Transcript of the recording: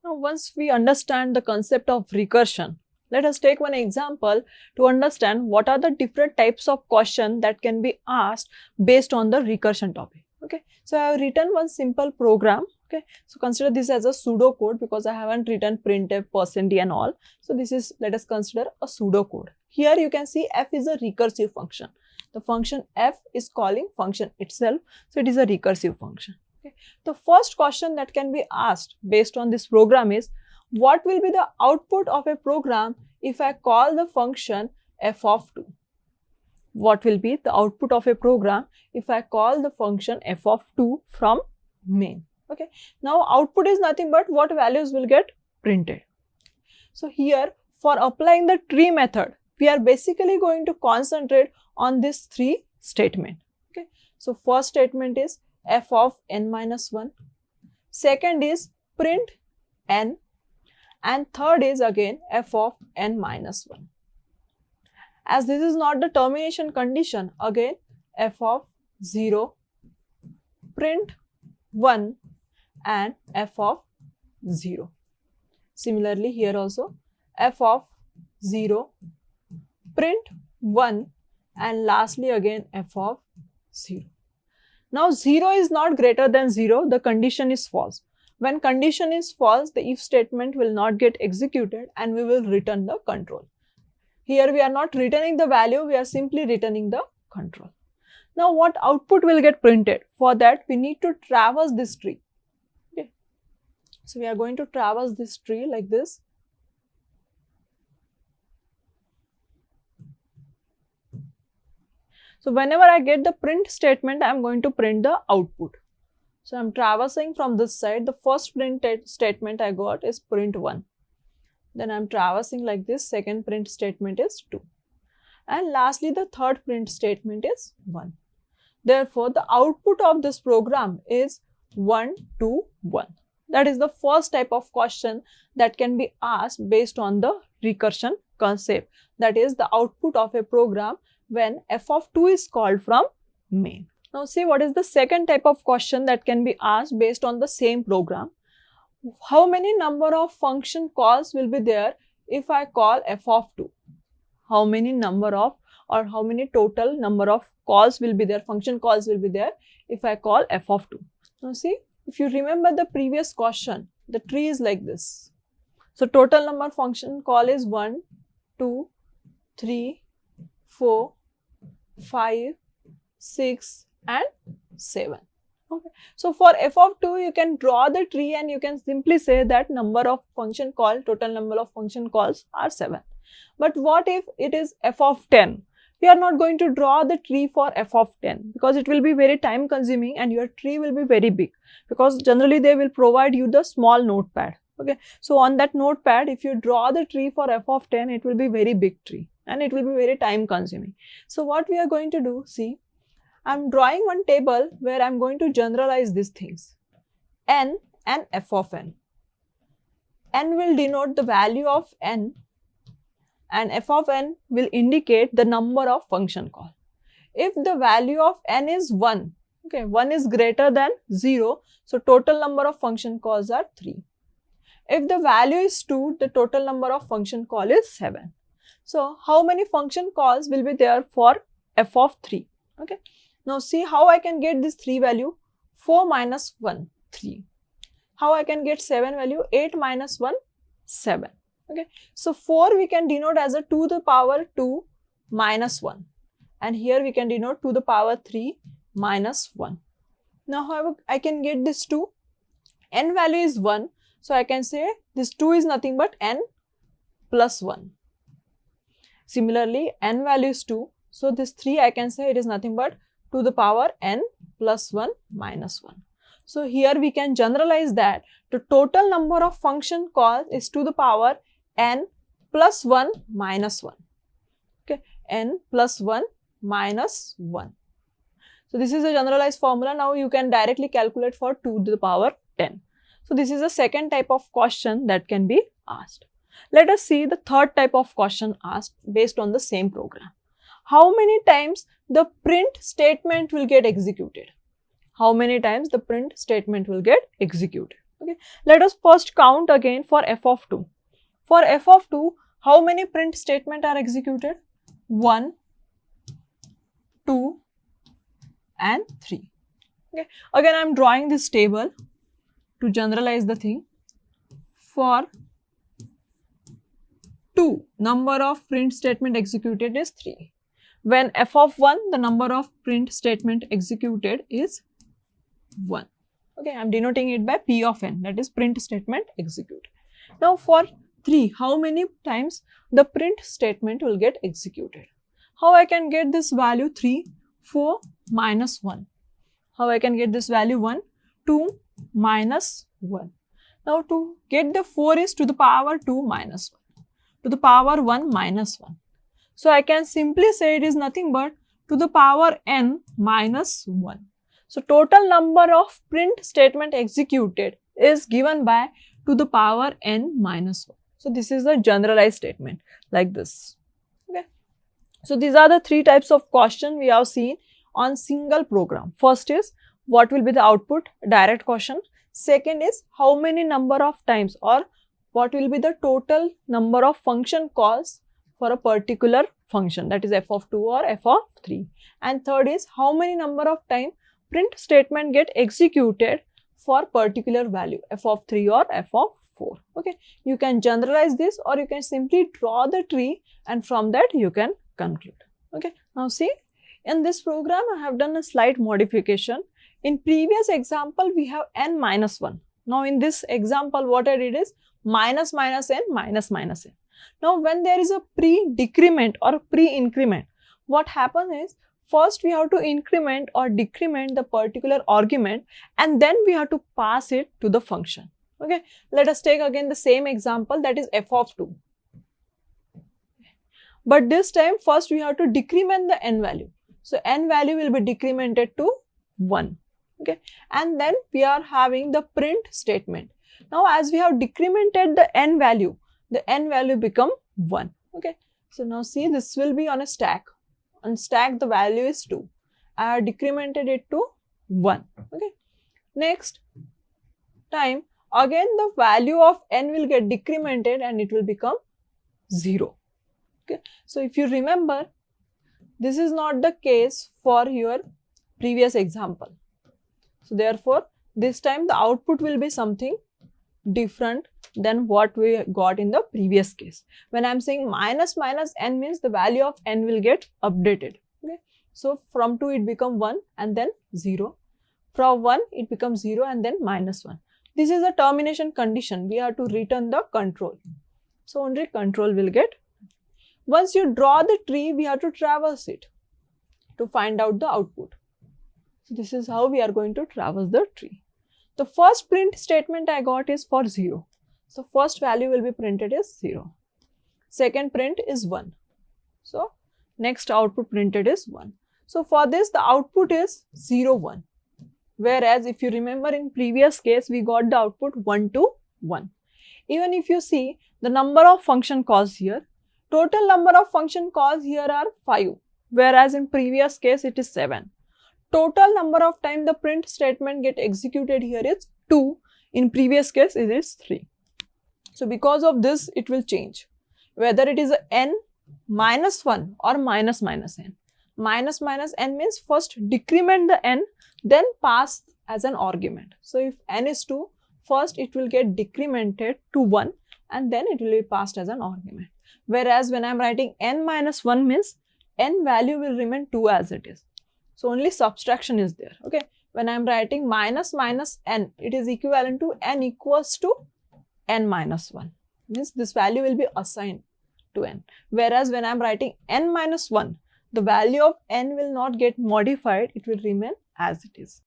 Now, once we understand the concept of recursion, let us take one example to understand what are the different types of question that can be asked based on the recursion topic. Okay, so I have written one simple program. Okay, so consider this as a pseudo code because I haven't written printf, %d and all. So this is, let us consider a pseudo code. Here you can see f is a recursive function. The function f is calling function itself, so it is a recursive function. Okay. The first question that can be asked based on this program is, what will be the output of a program if I call the function f of 2? What will be the output of a program if I call the function f of 2 from main? Okay. Now output is nothing but what values will get printed. So here, for applying the tree method, we are basically going to concentrate on these three statements. Okay. So first statement is f of n minus 1. Second is print n. And third is again f of n minus 1. As this is not the termination condition, again f of 0, print 1 and f of 0. Similarly, here also f of 0, print 1 and lastly again f of 0. Now 0 is not greater than 0, the condition is false. When condition is false, the if statement will not get executed and we will return the control. Here we are not returning the value, we are simply returning the control. Now what output will get printed? For that we need to traverse this tree. Okay. So we are going to traverse this tree like this. So whenever I get the print statement, I am going to print the output. So I am traversing from this side. The first print statement I got is print 1. Then I am traversing like this. Second print statement is 2. And lastly, the third print statement is 1. Therefore, the output of this program is 1, 2, 1. That is the first type of question that can be asked based on the recursion concept. That is the output of a program when f of 2 is called from main. Now see what is the second type of question that can be asked based on the same program. How many number of function calls will be there if I call f of 2? How many number of or how many total number of calls will be there, function calls will be there if I call f of 2? Now see, if you remember the previous question, the tree is like this. So total number of function call is 1, 2, 3, 4, 5, 6 and 7. Okay. So for f of 2, you can draw the tree and you can simply say that number of function call, total number of function calls are 7. But what if it is f of 10? We are not going to draw the tree for f of 10 because it will be very time consuming and your tree will be very big, because generally they will provide you the small notepad. Okay. So on that notepad, if you draw the tree for f of 10, it will be very big tree and it will be very time consuming. So what we are going to do, see, I am drawing one table where I am going to generalize these things. N and f of n. N will denote the value of n and f of n will indicate the number of function call. If the value of n is 1, okay, 1 is greater than 0, so total number of function calls are 3. If the value is 2, the total number of function call is 7. So how many function calls will be there for f of 3? Okay. Now see how I can get this 3 value. 4 minus 1, 3. How I can get 7 value? 8 minus 1, 7. Okay. So 4 we can denote as a 2 to the power 2 minus 1. And here we can denote 2 to the power 3 minus 1. Now how I can get this 2? N value is 1. So I can say this 2 is nothing but n plus 1. Similarly, n value is 2. So this 3 I can say it is nothing but 2 to the power n plus 1 minus 1. So here we can generalize that the total number of function calls is 2 to the power n plus 1 minus 1. Okay, n plus 1 minus 1. So this is a generalized formula. Now you can directly calculate for 2 to the power 10. So this is the second type of question that can be asked. Let us see the third type of question asked based on the same program. How many times the print statement will get executed? How many times the print statement will get executed? Okay, let us first count again for f of 2. For f of 2, how many print statements are executed? 1, 2 and 3. Okay, again I am drawing this table to generalize the thing. For 2, number of print statement executed is 3. When f of 1, the number of print statement executed is 1. Okay, I am denoting it by P of n, that is print statement executed. Now for 3, how many times the print statement will get executed? How I can get this value 3? 4 minus 1. How I can get this value 1? 2 minus 1. Now to get the 4 is to the power 2 minus 1. To the power 1 minus 1. So I can simply say it is nothing but to the power n minus 1. So total number of print statement executed is given by to the power n minus 1. So this is a generalized statement like this. Okay. So these are the 3 types of question we have seen on single program. First is what will be the output, direct question. Second is how many number of times or what will be the total number of function calls for a particular function, that is f of 2 or f of 3. And third is how many number of time print statement get executed for particular value, f of 3 or f of 4. Okay, you can generalize this or you can simply draw the tree and from that you can conclude. Okay, now see, in this program I have done a slight modification. In previous example we have n minus 1. Now in this example what I did is minus minus n minus minus n. Now when there is a pre-decrement or pre-increment, what happens is first we have to increment or decrement the particular argument and then we have to pass it to the function. Okay, let us take again the same example, that is f of 2. But this time first we have to decrement the n value. So n value will be decremented to 1. Okay, and then we are having the print statement. Now as we have decremented the n value become 1. Okay, so now see, this will be on a stack. On stack the value is 2. I have decremented it to 1. Okay, next time again the value of n will get decremented and it will become 0. Okay, so if you remember, this is not the case for your previous example. So therefore this time the output will be something different than what we got in the previous case. When I am saying minus minus n means the value of n will get updated. Okay, so from 2 it become 1 and then 0. From 1 it becomes 0 and then minus 1. This is a termination condition. We have to return the control. So only control will get. Once you draw the tree, we have to traverse it to find out the output. So this is how we are going to traverse the tree. The first print statement I got is for 0. So first value will be printed as 0. Second print is 1. So next output printed is 1. So for this the output is 0, 1. Whereas if you remember in previous case we got the output 1 to 1. Even if you see the number of function calls here, total number of function calls here are 5. Whereas in previous case it is 7. Total number of time the print statement get executed here is 2. In previous case it is 3. So because of this it will change. Whether it is n minus 1 or minus minus n. Minus minus n means first decrement the n, then pass as an argument. So if n is 2, first it will get decremented to 1 and then it will be passed as an argument. Whereas when I am writing n minus 1 means n value will remain 2 as it is. So only subtraction is there. Okay. When I am writing minus minus n, it is equivalent to n equals to n minus 1. Means this value will be assigned to n. Whereas when I am writing n minus 1, the value of n will not get modified. It will remain as it is.